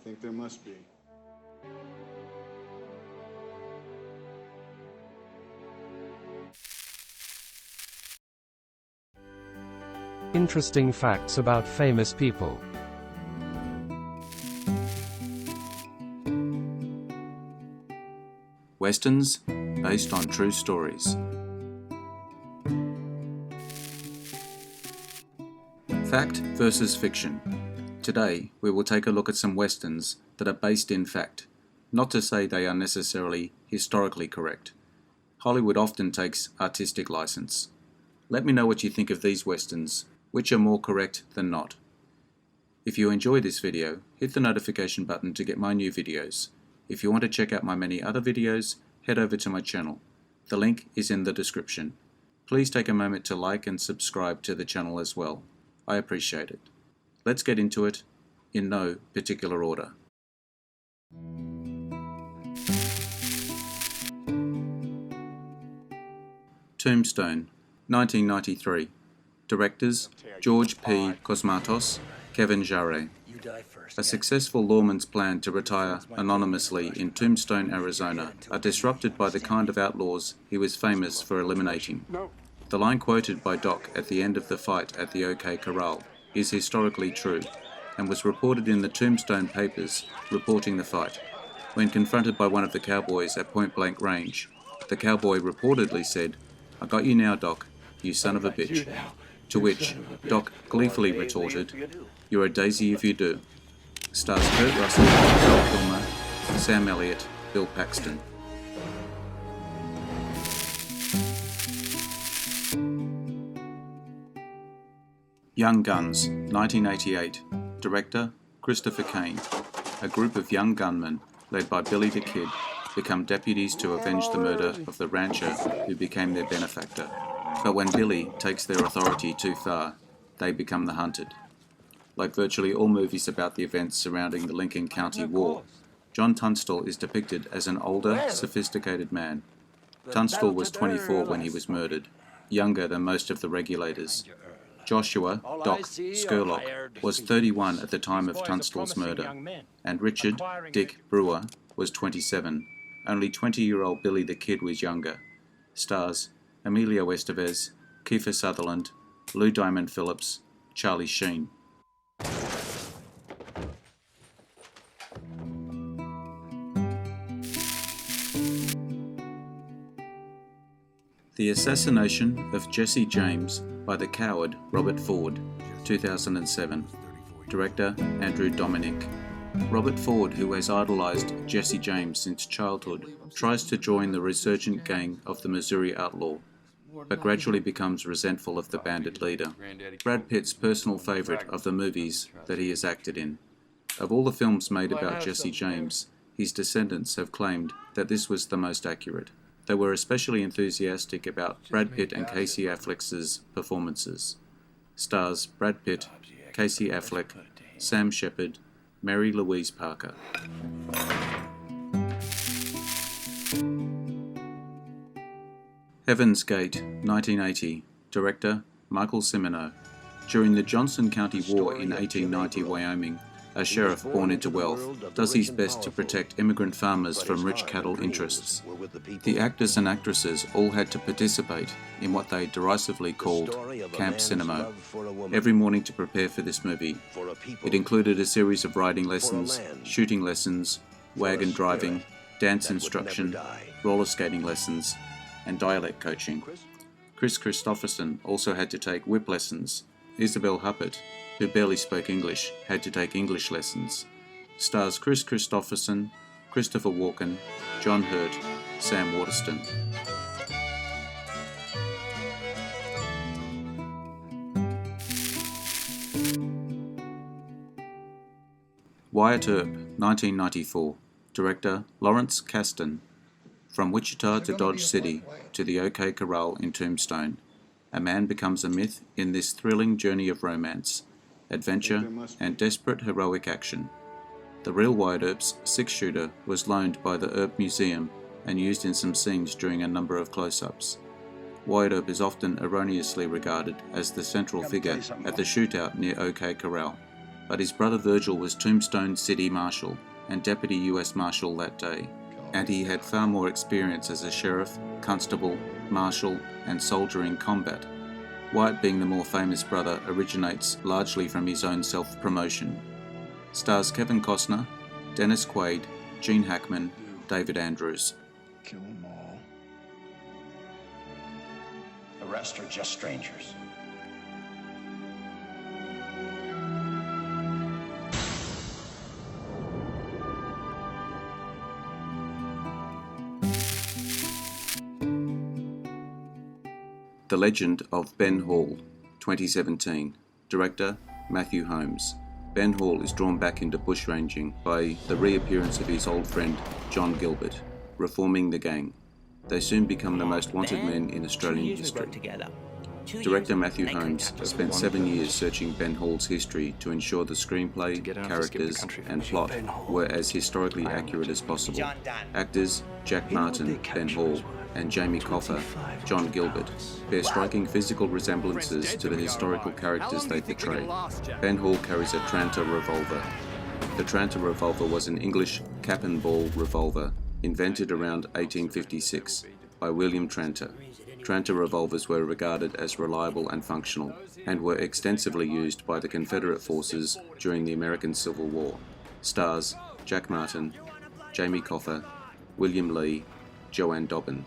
think there must be. Interesting facts about famous people. Westerns based on true stories. Fact versus fiction. Today, we will take a look at some westerns that are based in fact, not to say they are necessarily historically correct. Hollywood often takes artistic license. Let me know what you think of these westerns, which are more correct than not. If you enjoy this video, hit the notification button to get my new videos. If you want to check out my many other videos, head over to my channel. The link is in the description. Please take a moment to like and subscribe to the channel as well. I appreciate it. Let's get into it, in no particular order. Tombstone, 1993. Directors, George P. Cosmatos, Kevin Jarre. A successful lawman's plan to retire anonymously in Tombstone, Arizona, are disrupted by the kind of outlaws he was famous for eliminating. The line quoted by Doc at the end of the fight at the OK Corral is historically true, and was reported in the Tombstone papers reporting the fight. When confronted by one of the cowboys at point-blank range, the cowboy reportedly said, "I got you now, Doc, you son of a bitch." To which Doc gleefully retorted, "You're a daisy if you do." Stars Kurt Russell, Val Kilmer, Sam Elliott, Bill Paxton. Young Guns, 1988. Director, Christopher Kane. A group of young gunmen, led by Billy the Kid, become deputies to avenge the murder of the rancher who became their benefactor. But when Billy takes their authority too far, they become the hunted. Like virtually all movies about the events surrounding the Lincoln County War, John Tunstall is depicted as an older, sophisticated man. Tunstall was 24 when he was murdered, younger than most of the regulators. Joshua, Doc, Skurlock, was 31 at the time of Tunstall's murder, and Richard, Dick Brewer, was 27. Only 20-year-old Billy the Kid was younger. Stars Emilio Estevez, Kiefer Sutherland, Lou Diamond Phillips, Charlie Sheen. The Assassination of Jesse James by the coward Robert Ford, 2007. Director Andrew Dominik. Robert Ford, who has idolized Jesse James since childhood, tries to join the resurgent gang of the Missouri Outlaw, but gradually becomes resentful of the bandit leader. Brad Pitt's personal favorite of the movies that he has acted in. Of all the films made about Jesse James, his descendants have claimed that this was the most accurate. They were especially enthusiastic about Brad Pitt and Casey Affleck's performances. Stars Brad Pitt, Casey Affleck, Sam Shepard, Mary Louise Parker. Heaven's Gate, 1980. Director Michael Cimino. During the Johnson County War in 1890 Wyoming, a sheriff born into wealth does his best to protect immigrant farmers from rich cattle interests. The actors and actresses all had to participate in what they derisively called Camp Cinema every morning to prepare for this movie. It included a series of riding lessons, shooting lessons, wagon driving, dance instruction, roller skating lessons, and dialect coaching. Chris Christopherson also had to take whip lessons. Isabel Huppert, who barely spoke English, had to take English lessons. Stars Chris Christopherson, Christopher Walken, John Hurt, Sam Waterston. Wyatt Earp, 1994. Director Lawrence Kasdan. From Wichita to Dodge City to the OK Corral in Tombstone, a man becomes a myth in this thrilling journey of romance, adventure, and desperate heroic action. The real Wyatt Earp's six-shooter was loaned by the Earp Museum and used in some scenes during a number of close-ups. Wyatt Earp is often erroneously regarded as the central figure at the shootout near OK Corral. but his brother Virgil was Tombstone City Marshal and Deputy US Marshal that day, and he had far more experience as a sheriff, constable, marshal, and soldier in combat. Wyatt, being the more famous brother, originates largely from his own self-promotion. Stars Kevin Costner, Dennis Quaid, Gene Hackman, David Andrews. Kill them all. The rest are just strangers. The Legend of Ben Hall, 2017. Director, Matthew Holmes. Ben Hall is drawn back into bushranging by the reappearance of his old friend, John Gilbert, reforming the gang. They soon become the most wanted men in Australian history. Director Matthew Holmes spent 7 years searching Ben Hall's history to ensure the screenplay, characters, and plot were as historically accurate as possible. Actors Jack Martin, Ben Hall, and Jamie Coffer, John Gilbert, bear striking physical resemblances to the historical characters they portray. Ben Hall carries a Tranter revolver. The Tranter revolver was an English cap-and-ball revolver invented around 1856 by William Tranter. Tranter revolvers were regarded as reliable and functional, and were extensively used by the Confederate forces during the American Civil War. Stars Jack Martin, Jamie Coffer, William Lee, Joanne Dobbin.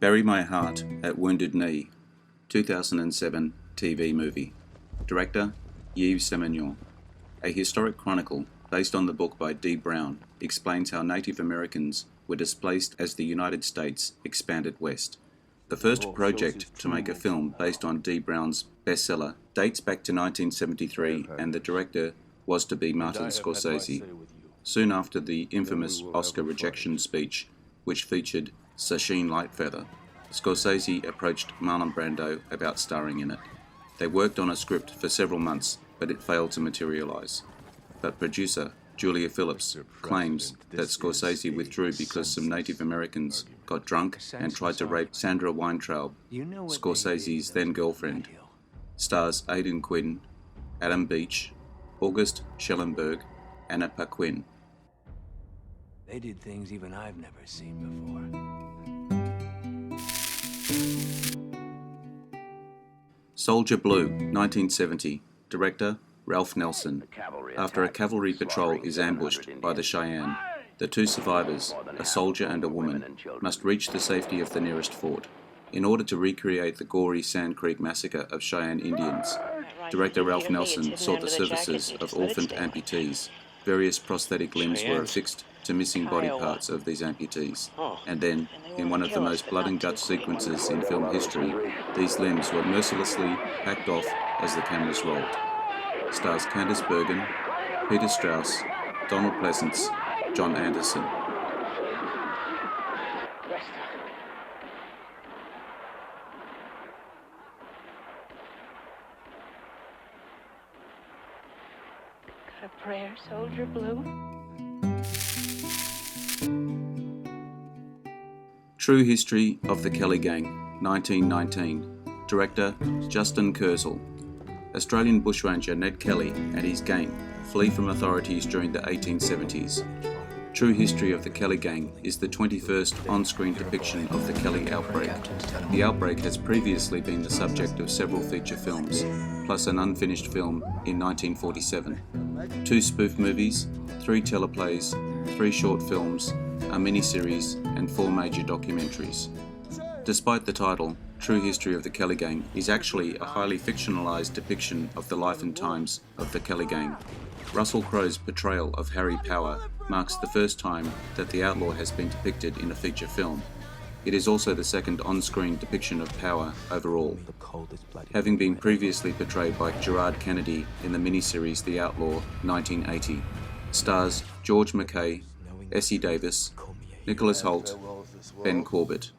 Bury My Heart at Wounded Knee, 2007 TV movie. Director, Yves Semignon. A historic chronicle based on the book by Dee Brown explains how Native Americans were displaced as the United States expanded west. The first project to make a film based on Dee Brown's bestseller dates back to 1973, and the director was to be Martin Scorsese. Soon after the infamous Oscar rejection speech, which featured Sacheen Lightfeather, Scorsese approached Marlon Brando about starring in it. They worked on a script for several months, but it failed to materialise. But producer Julia Phillips claims that Scorsese withdrew because some Native Americans got drunk and tried to rape Sandra Weintraub, Scorsese's then-girlfriend. Stars Aidan Quinn, Adam Beach, August Schellenberg, Anna Paquin. They did things even I've never seen before. Soldier Blue, 1970. Director, Ralph Nelson. After a cavalry patrol is ambushed by the Cheyenne, the two survivors, a soldier and a woman, must reach the safety of the nearest fort. In order to recreate the gory Sand Creek massacre of Cheyenne Indians, director Ralph Nelson sought the services of orphaned amputees. Various prosthetic limbs were affixed to missing body parts of these amputees, and then, in one of the most blood and guts sequences in film history, these limbs were mercilessly hacked off as the cameras rolled. Stars Candice Bergen, Peter Strauss, Donald Pleasance, John Anderson. Got a prayer, Soldier Blue? True History of the Kelly Gang, 1919. Director Justin Kurzel. Australian bushranger Ned Kelly and his gang flee from authorities during the 1870s. True History of the Kelly Gang is the 21st on-screen depiction of the Kelly outbreak. The outbreak has previously been the subject of several feature films, plus an unfinished film in 1947, 2 spoof movies, 3 teleplays, 3 short films, a miniseries, and 4 major documentaries. Despite the title, True History of the Kelly Gang is actually a highly fictionalized depiction of the life and times of the Kelly Gang. Russell Crowe's portrayal of Harry Power marks the first time that the outlaw has been depicted in a feature film. It is also the second on-screen depiction of Power overall, having been previously portrayed by Gerard Kennedy in the miniseries The Outlaw, 1980. Stars George Mackay, Essie Davis, Nicholas Hoult, Ben Corbett.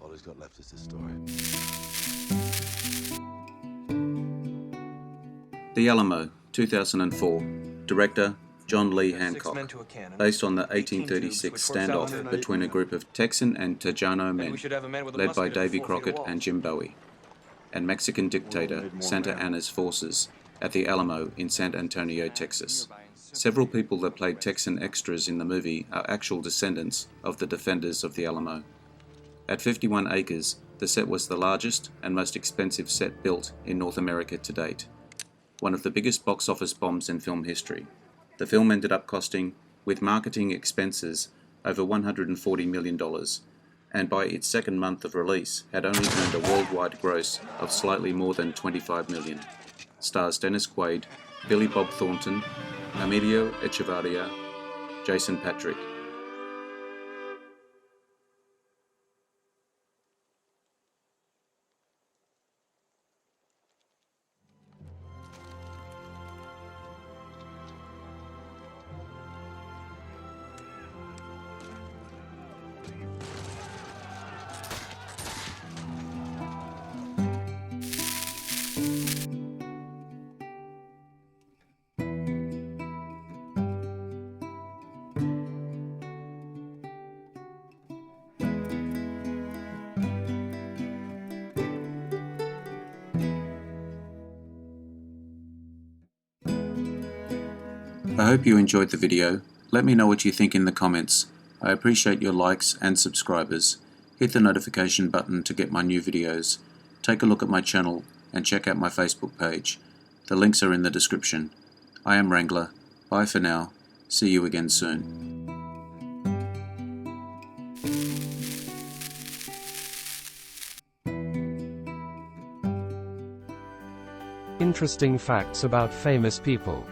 The Alamo, 2004. Director John Lee Hancock, based on the 1836 standoff between a group of Texan and Tejano men, led by Davy Crockett and Jim Bowie, and Mexican dictator Santa Anna's forces at the Alamo in San Antonio, Texas. Several people that played Texan extras in the movie are actual descendants of the defenders of the Alamo. At 51 acres, the set was the largest and most expensive set built in North America to date. One of the biggest box office bombs in film history. The film ended up costing, with marketing expenses, over $140 million, and by its second month of release had only earned a worldwide gross of slightly more than $25 million. Stars Dennis Quaid, Billy Bob Thornton, Emilio Echevarria, Jason Patric. I hope you enjoyed the video. Let me know what you think in the comments. I appreciate your likes and subscribers. Hit the notification button to get my new videos. Take a look at my channel and check out my Facebook page. The links are in the description. I am Wrangler. Bye for now. See you again soon. Interesting facts about famous people.